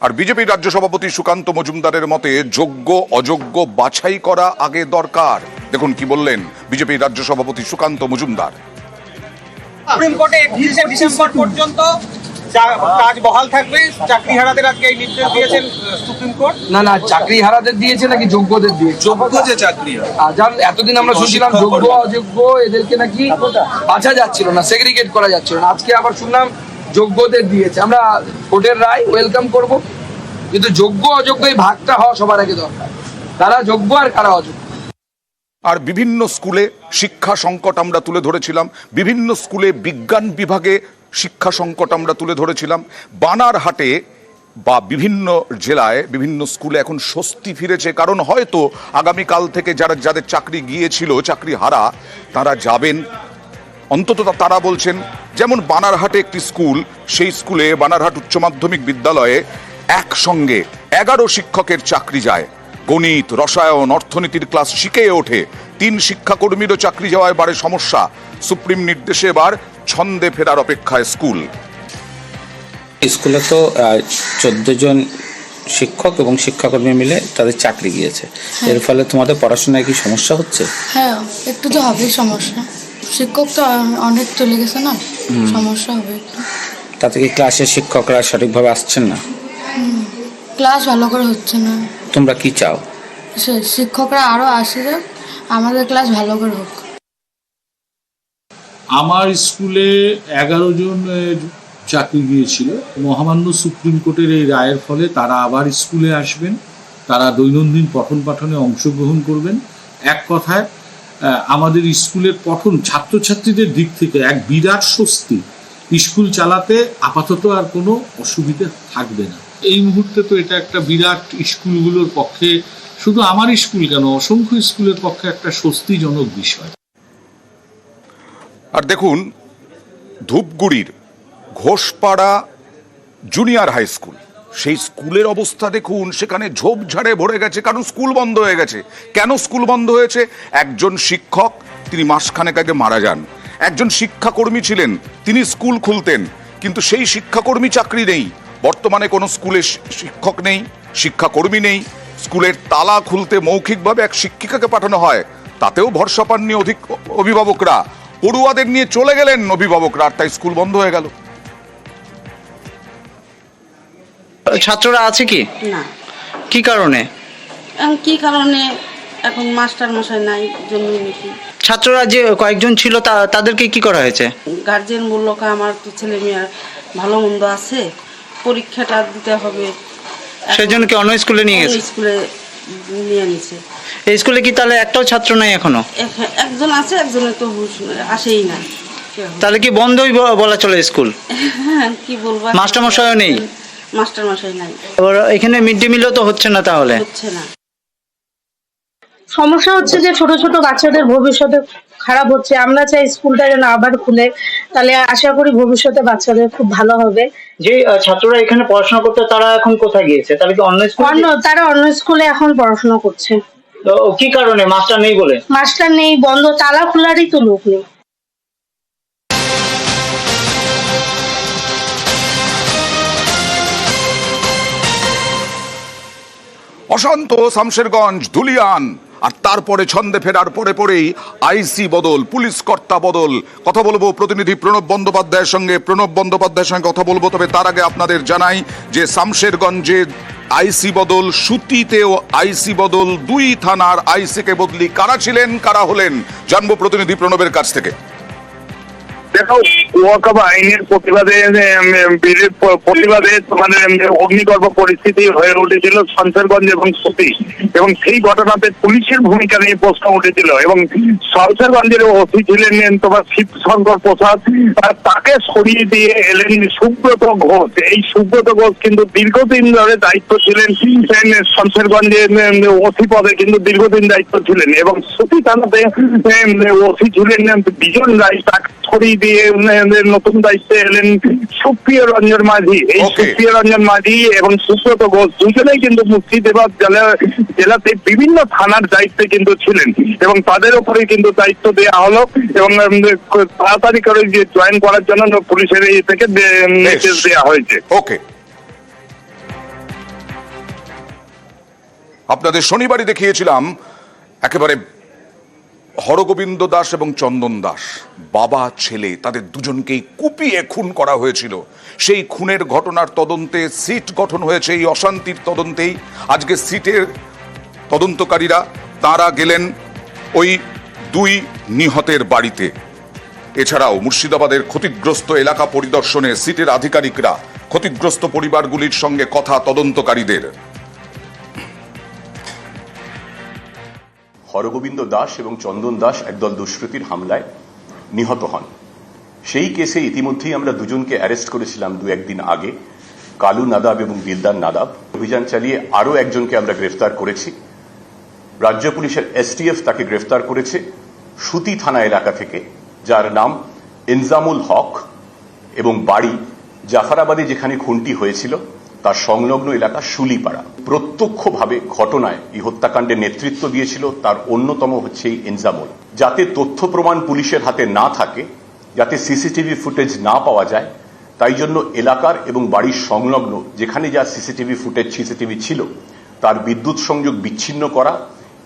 আর বিজেপির রাজ্য সভাপতি সুকান্ত মজুমদারের মতে যোগ্য অযোগ্য বাছাই করা আগে দরকার। দেখুন কি বললেন বিজেপির রাজ্য সভাপতি সুকান্ত মজুমদার। সুপ্রিম কোর্টে 31শে ডিসেম্বর পর্যন্ত কাজ বহাল থাকবে। চাকরিহারাদের আজকে এই নির্দেশ দিয়েছেন সুপ্রিম কোর্ট। না চাকরিহারাদের দিয়েছে নাকি যোগ্যদের দিয়েছে? যোগ্য যে চাকরিহারা, যার এতদিন আমরা শুনছিলাম যোগ্য অযোগ্য এদেরকে নাকি বাছা যাচ্ছিল না, সেগ্রিগেট করা যাচ্ছিল না, আজকে আবার শুনলাম যোগ্যদের দিয়েছে। আমরা কোর্টের রায় ওয়েলকাম করব, কিন্তু যোগ্য অযোগ্য এই ভাগটা হওয়া সবার আগে দরকার, কারা যোগ্য আর কারা অযোগ্য। আর বিভিন্ন স্কুলে শিক্ষা সংকট আমরা তুলে ধরেছিলাম, বিভিন্ন স্কুলে বিজ্ঞান বিভাগে শিক্ষা সংকট আমরা তুলে ধরেছিলাম। বানারহাটে বা বিভিন্ন জেলায় বিভিন্ন স্কুলে এখন স্বস্তি ফিরেছে, কারণ হয়তো আগামীকাল থেকে যাদের চাকরি গিয়েছিল, চাকরি হারা, তারা যাবেন, অন্তত তারা বলছেন। যেমন বানারহাটে একটি স্কুল, সেই স্কুলে বানারহাট উচ্চ মাধ্যমিক বিদ্যালয়ে একসঙ্গে 11 শিক্ষকের চাকরি যায়। গণিত, রসায়ন, অর্থনীতির ক্লাস শিখে ওঠে। 3 শিক্ষাকর্মীরও চাকরি যাওয়ায় বাড়ে সমস্যা। সুপ্রিম নির্দেশে এবার ছন্দে ফেরার অপেক্ষায় স্কুল। স্কুলে তো 14 জন শিক্ষক এবং শিক্ষাকর্মী মিলে তাদের চাকরি গিয়েছে। এর ফলে তোমাদের পড়াশোনায় কি সমস্যা হচ্ছে? হ্যাঁ, একটু তো হবেই সমস্যা। শিক্ষক তো অনেক চলে গেছে না, সমস্যা হবে একটু। তাতে কি ক্লাসের শিক্ষকরা সঠিকভাবে আসছেন না? ক্লাস ভালো করে হচ্ছে না। তোমরা কি চাও? শিক্ষকরা আরো আসে, আমাদের ক্লাস ভালো করে হোক। আমার স্কুলে 11 জনের চাকরি গিয়েছিল। মহামান্য সুপ্রিম কোর্টের এই রায়ের ফলে তারা আবার স্কুলে আসবেন, তারা দৈনন্দিন পঠন পাঠনে অংশগ্রহণ করবেন। এক কথায় আমাদের স্কুলের পঠন ছাত্রছাত্রীদের দিক থেকে এক বিরাট স্বস্তি। স্কুল চালাতে আপাতত আর কোনো অসুবিধা থাকবে না। এই মুহূর্তে তো এটা একটা বিরাট স্কুলগুলোর পক্ষে, শুধু আমার স্কুল কেন, অসংখ্য স্কুলের পক্ষে একটা স্বস্তিজনক বিষয়। আর দেখুন ধূপগুড়ির ঘোষপাড়া জুনিয়র হাই স্কুল, সেই স্কুলের অবস্থা দেখুন, সেখানে ঝোপঝাড়ে ভরে গেছে, কারণ স্কুল বন্ধ হয়ে গেছে। কেন স্কুল বন্ধ হয়েছে? একজন শিক্ষক, তিনি মাসখানেক আগে মারা যান। একজন শিক্ষাকর্মী ছিলেন, তিনি স্কুল খুলতেন, কিন্তু সেই শিক্ষাকর্মী চাকরি নেই। বর্তমানে কোনো স্কুলে শিক্ষক নেই, শিক্ষাকর্মী নেই। স্কুলের তালা খুলতে মৌখিকভাবে এক শিক্ষিকাকে পাঠানো হয়, তাতেও ভরসা পাননি অভিভাবকরা। পড়ুয়াদের নিয়ে চলে গেলেন অভিভাবকরা, আর তাই স্কুল বন্ধ হয়ে গেল। ছাত্ররা আছে কি না? কি কারণে? কি কারণে এখন মাস্টার মশাই নাই জন্য নাকি। ছাত্ররা যে কয়েকজন ছিল তাদেরকে কি করা হয়েছে? গার্জেন বললো আমার তো ছেলে মেয়ের ভালো মন্দ আছে, পরীক্ষাটা দিতে হবে, সেই জন্য কি অন্য স্কুলে নিয়ে গেছে? স্কুলে নিয়ে নিছে। এই স্কুলে কি তাহলে একটাও ছাত্র নাই এখনো? একজন আছে, একজনের তো আসেই না। তাহলে কি বন্ধই বলা চলে স্কুল? হ্যাঁ, কি বলবো, মাস্টারমশাইও নেই। মাস্টার মশাই নাই। এবার এখানে মিড ডে মিলও তো হচ্ছে না, তাহলে হচ্ছে না। সমস্যা হচ্ছে যে ছোট ছোট বাচ্চাদের ভবিষ্যতে খারাপ হচ্ছে। আমরা চাই স্কুলটা যেন আবার খুলে, তাহলে আশা করি ভবিষ্যতে বাচ্চাদের খুব ভালো হবে। যে ছাত্ররা এখানে পড়াশোনা করতে তারা এখন কোথায় গিয়েছে? তাহলে কি অন্য স্কুল? তারা অন্য স্কুলে এখন পড়াশোনা করছে। কি কারণে? মাস্টার নেই বলে? মাস্টার নেই, বন্ধ, তালা খোলারই তো লোক নেই। অশান্ত শামশেরগঞ্জ, ধুলিয়ান, আর তারপরে ছন্দে ফেরার পরেই আইসি বদল, পুলিশ কর্তা বদল। কথা বলবো প্রতিনিধি প্রণব বন্দ্যোপাধ্যায়ের সঙ্গে কথা বলবো। তবে তার আগে আপনাদের জানাই যে শামশেরগঞ্জে আইসি বদল, সুতিতেও আইসি বদল, 2 থানার আইসিকে বদলি। কারা ছিলেন, কারা হলেন, জানবো প্রতিনিধি প্রণবের কাছ থেকে। দেখো, ওয়াকফ আইনের প্রতিবাদে অগ্নিগর্ভ পরিস্থিতি হয়ে উঠেছিল শামশেরগঞ্জ এবং সুতি, এবং সেই ঘটনাতে পুলিশের ভূমিকা নিয়ে প্রশ্ন উঠেছিল। এবং শামশেরগঞ্জের ওসি ছিলেন শিবশঙ্কর প্রসাদ, তাকে সরিয়ে দিয়ে এলেন সুব্রত ঘোষ। এই সুব্রত ঘোষ কিন্তু দীর্ঘদিন ধরে দায়িত্ব ছিলেন শামশেরগঞ্জের ওসি পদে, কিন্তু দীর্ঘদিন দায়িত্ব ছিলেন। এবং সুতি থানাতে ওসি ছিলেন বিজন রায়, তাকে সরিয়ে দিয়ে নতুন দায়িত্বে এলেন সুপ্রিয় রঞ্জন মাঝি। এই সুপ্রিয় রঞ্জন মাঝি এবং সুব্রত ঘোষ দুজনেই কিন্তু মুর্শিদাবাদ জেলাতে বিভিন্ন থানার দায়িত্বে কিন্তু ছিলেন, এবং তাদের উপরে কিন্তু দায়িত্ব দেওয়া হলো, এবং তাড়াতাড়ি করে যে জয়েন করার জন্য পুলিশের এই থেকে নির্দেশ দেওয়া হয়েছে। ওকে। আপনাদের শনিবারই দেখিয়েছিলাম একেবারে হরগোবিন্দ দাস এবং চন্দন দাস, বাবা ছেলে, তাদের দুজনকেই কুপিয়ে খুন করা হয়েছিল। সেই খুনের ঘটনার তদন্তে সিট গঠন হয়েছে। এই অশান্তির তদন্তেই আজকে সিটের তদন্তকারীরা তারা গেলেন ওই দুই নিহতের বাড়িতে। এছাড়াও মুর্শিদাবাদের ক্ষতিগ্রস্ত এলাকা পরিদর্শনে সিটের আধিকারিকরা ক্ষতিগ্রস্ত পরিবারগুলির সঙ্গে কথা তদন্তকারীদের। হরগোবিন্দ দাস এবং চন্দন দাস একদল দুষ্কৃতীর হামলায় নিহত হন। সেই কেসে ইতিমধ্যেই আমরা দুজনকে অ্যারেস্ট করেছিলাম দু একদিন আগে, কালু নাদাব এবং দিলদার নাদাব। অভিযান চালিয়ে আরও একজনকে আমরা গ্রেফতার করেছি। রাজ্য পুলিশের এসটিএফ তাকে গ্রেফতার করেছে সুতি থানা এলাকা থেকে, যার নাম ইনজামুল হক এবং বাড়ি জাফরাবাদে, যেখানে খুনটি হয়েছিল তার সংলগ্ন এলাকা শুলিপাড়া। প্রত্যক্ষভাবে ঘটনায় এই হত্যাকাণ্ডে নেতৃত্ব দিয়েছিল তার অন্যতম হচ্ছে এই ইনজামুল। যাতে তথ্য প্রমাণ পুলিশের হাতে না থাকে, যাতে সিসিটিভি ফুটেজ না পাওয়া যায়, তাই জন্য এলাকার এবং বাড়ির সংলগ্ন যেখানে যা সিসিটিভি ছিল তার বিদ্যুৎ সংযোগ বিচ্ছিন্ন করা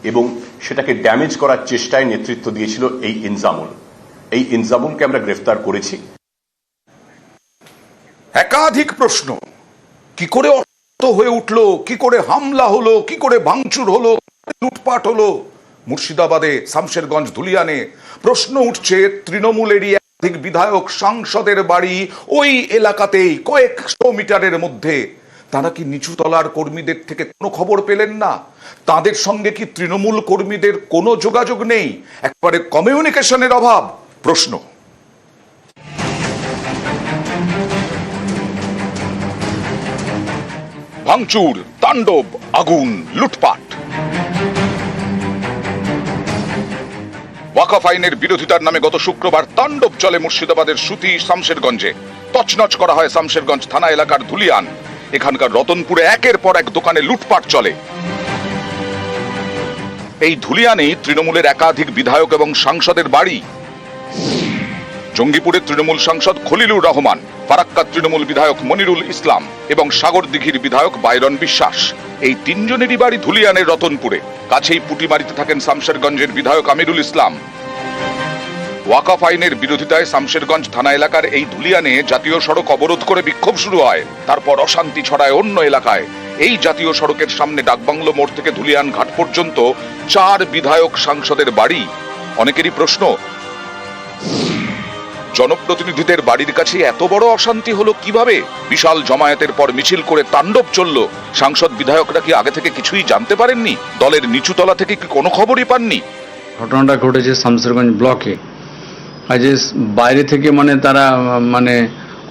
এবং সেটাকে ড্যামেজ করার চেষ্টায় নেতৃত্ব দিয়েছিল এই ইনজামুল। এই ইনজামুলকে আমরা গ্রেফতার করেছি। একাধিক প্রশ্ন, কি করে হয়ে উঠলো, কি করে হামলা হলো, কি করে ভাঙচুর হলো, লুটপাট হলো মুর্শিদাবাদে শামশেরগঞ্জ ধুলিয়ানে। প্রশ্ন উঠছে তৃণমূলেরই একাধিক বিধায়ক সাংসদের বাড়ি ওই এলাকাতেই, কয়েকশো মিটারের মধ্যে। তারা কি নিচুতলার কর্মীদের থেকে কোনো খবর পেলেন না? তাদের সঙ্গে কি তৃণমূল কর্মীদের কোনো যোগাযোগ নেই? একবারে কমিউনিকেশনের অভাব? প্রশ্ন। ভাঙচুর, তাণ্ডব, আগুন, লুটপাট। ওয়াকফ আইনের বিরোধিতার নামে গত শুক্রবার তাণ্ডব চলে মুর্শিদাবাদের সুতি শামশেরগঞ্জে। তছনছ করা হয় শামশেরগঞ্জ থানা এলাকার ধুলিয়ান। এখানকার রতনপুরে একের পর এক দোকানে লুটপাট চলে। এই ধুলিয়ানে তৃণমূলের একাধিক বিধায়ক এবং সাংসদের বাড়ি। জঙ্গিপুরের তৃণমূল সাংসদ খলিলুর রহমান, ফারাক্কার তৃণমূল বিধায়ক মনিরুল ইসলাম এবং সাগরদিঘির বিধায়ক বাইরন বিশ্বাস, এই তিনজনেরই বাড়ি ধুলিয়ানের রতনপুরে। কাছেই পুটিমারিতে থাকেন শামশেরগঞ্জের বিধায়ক আমিরুল ইসলাম। ওয়াকফ আইনের বিরোধিতায় শামশেরগঞ্জ থানা এলাকার এই ধুলিয়ানে জাতীয় সড়ক অবরোধ করে বিক্ষোভ শুরু হয়। তারপর অশান্তি ছড়ায় অন্য এলাকায়। এই জাতীয় সড়কের সামনে ডাকবাংলো মোড় থেকে ধুলিয়ান ঘাট পর্যন্ত 4 বিধায়ক সাংসদের বাড়ি। অনেকেরই প্রশ্ন, জনপ্রতিনিধিদের বাড়ির কাছে এত বড় অশান্তি হলো কিভাবে? বিশাল জমায়েতের পর মিছিল করে তাণ্ডব চলল। সাংসদ বিধায়করা কি আগে থেকে কিছুই জানতে পারেননি? দলের নিচুতলা থেকে কি কোনো খবরই পাননি? ঘটনাটা ঘটেছে শামশেরগঞ্জ ব্লকে। আজ বাইরে থেকে তারা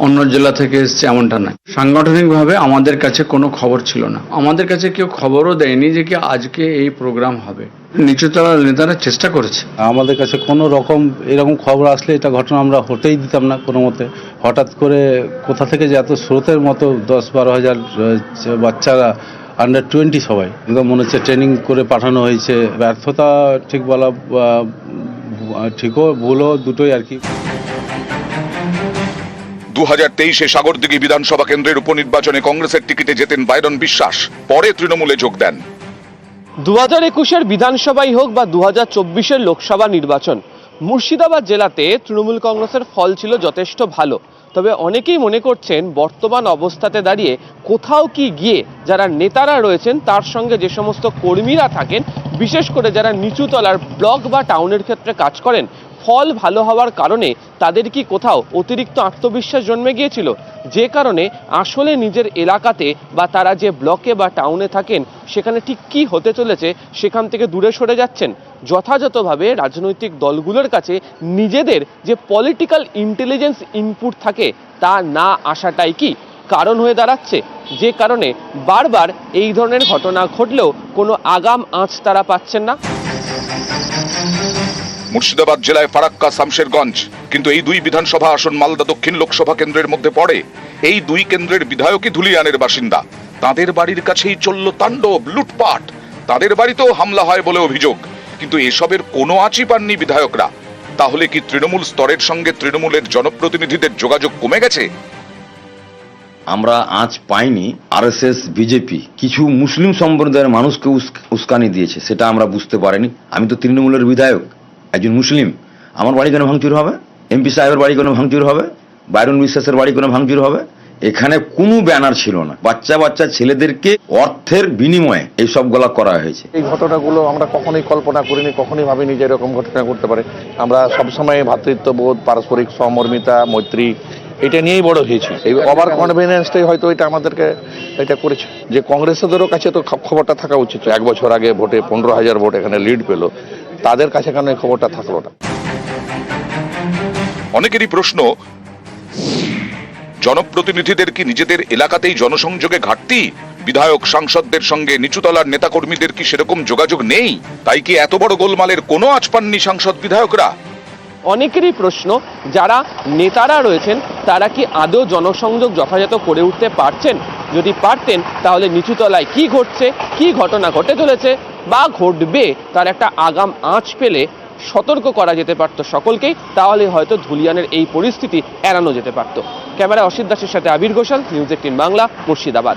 অন্য জেলা থেকে এসছে এমনটা নয়। সাংগঠনিকভাবে আমাদের কাছে কোনো খবর ছিল না। আমাদের কাছে কেউ খবরও দেয়নি যে কি আজকে এই প্রোগ্রাম হবে। নিচুতলার নেতারা চেষ্টা করেছে। আমাদের কাছে কোনো রকম এরকম খবর আসলে এটা ঘটনা আমরা হতেই দিতাম না কোনো মতে। হঠাৎ করে কোথা থেকে যে এত স্রোতের মতো 10-12 হাজার বাচ্চারা আন্ডার 20 সবাই একদম মনে হচ্ছে ট্রেনিং করে পাঠানো হয়েছে। ব্যর্থতা ঠিক বলা ঠিকও ভুলও দুটোই আর কি। 2023-এ সাগরদিঘি বিধানসভা কেন্দ্রের উপনির্বাচনে কংগ্রেসের টিকিটে জেতেন বাইরন বিশ্বাস, পরে তৃণমূলে যোগ দেন। 2021-এর বিধানসভাই হোক বা 2024-এর লোকসভা নির্বাচন, মুর্শিদাবাদ জেলাতে তৃণমূল কংগ্রেসের ফল ছিল যথেষ্ট ভালো। তবে অনেকেই মনে করছেন বর্তমান অবস্থাতে দাঁড়িয়ে কোথাও কি গিয়ে যারা নেতারা রয়েছেন তার সঙ্গে যে সমস্ত কর্মীরা থাকেন, বিশেষ করে যারা নিচুতলার ব্লক বা টাউনের ক্ষেত্রে কাজ করেন, ফল ভালো হওয়ার কারণে তাদের কি কোথাও অতিরিক্ত আত্মবিশ্বাস জন্মে গিয়েছিল, যে কারণে আসলে নিজের এলাকাতে বা তারা যে ব্লকে বা টাউনে থাকেন সেখানে ঠিক কী হতে চলেছে সেখান থেকে দূরে সরে যাচ্ছেন। যথাযথভাবে রাজনৈতিক দলগুলোর কাছে নিজেদের যে পলিটিক্যাল ইন্টেলিজেন্স ইনপুট থাকে তা না আসাটাই কি কারণ হয়ে দাঁড়াচ্ছে, যে কারণে বারবার এই ধরনের ঘটনা ঘটলেও কোনো আগাম আঁচ তারা পাচ্ছেন না। মুর্শিদাবাদ জেলায় ফারাক্কা, শামশেরগঞ্জ, কিন্তু এই দুই বিধানসভা আসন মালদা দক্ষিণ লোকসভা কেন্দ্রের মধ্যে পড়ে। এই দুই কেন্দ্রের বিধায়কই ধুলিয়ানের বাসিন্দা। তাদের বাড়ির কাছেই চলল তাণ্ডব, লুটপাট। তাদের বাড়িতেও হামলা হয় বলে অভিযোগ, কিন্তু এসবের কোনো আঁচই পাননি বিধায়করা। তাহলে কি তৃণমূল স্তরের সঙ্গে তৃণমূলের জনপ্রতিনিধিদের যোগাযোগ কমে গেছে? আমরা আজ পাইনি আরএসএস বিজেপি কিছু মুসলিম সম্প্রদায়ের মানুষকে উস্কানি দিয়েছে, সেটা আমরা বুঝতে পারিনি। আমি তো তৃণমূলের বিধায়ক, একজন মুসলিম, আমার বাড়ি কেন ভাঙচুর হবে? এমপি সাহেবের বাড়ি কেন ভাঙচুর হবে? বাইরন বিশ্বাসের বাড়ি কেন ভাঙচুর হবে? এখানে কোনো ব্যানার ছিল না। বাচ্চা বাচ্চা ছেলেদেরকে অর্থের বিনিময়ে এই সবগুলা করা হয়েছে। এই ঘটনাগুলো আমরা কখনোই কল্পনা করিনি, কখনোই ভাবিনি যে এরকম ঘটনা ঘটতে পারে। আমরা সবসময় ভ্রাতৃত্ববোধ, পারস্পরিক সহমর্মিতা, মৈত্রী এটা নিয়েই বড় হয়েছি। এই ওভার কনভিনিয়েন্সটাই হয়তো এটা আমাদেরকে এটা করেছে। যে কংগ্রেসেরও কাছে তো খবরটা থাকা উচিত। 1 বছর আগে ভোটে 15,000 ভোট এখানে লিড পেল, তাদের কাছে কেন এই খবরটা থাকলো না? অনেকেরই প্রশ্ন, জনপ্রতিনিধিদের কি নিজেদের এলাকাতেই জনসংযোগে ঘাটতি? বিধায়ক সাংসদদের সঙ্গে নিচুতলার নেতাকর্মীদের কি সেরকম যোগাযোগ নেই? তাই কি এত বড় গোলমালের কোনো আঁচ পাননি সাংসদ বিধায়করা? অনেকেরই প্রশ্ন, যারা নেতারা রয়েছেন তারা কি আদৌ জনসংযোগ যথাযথ করে উঠতে পারছেন? যদি পারতেন তাহলে নিচুতলায় কি ঘটছে, কি ঘটনা ঘটে চলেছে বা ঘটবে তার একটা আগাম আঁচ পেলে সতর্ক করা যেতে পারত সকলকেই, তাহলে হয়তো ধুলিয়ানের এই পরিস্থিতি এড়ানো যেতে পারত। ক্যামেরা অসিত দাসের সাথে আবির ঘোষাল, নিউজ 18 বাংলা, মুর্শিদাবাদ।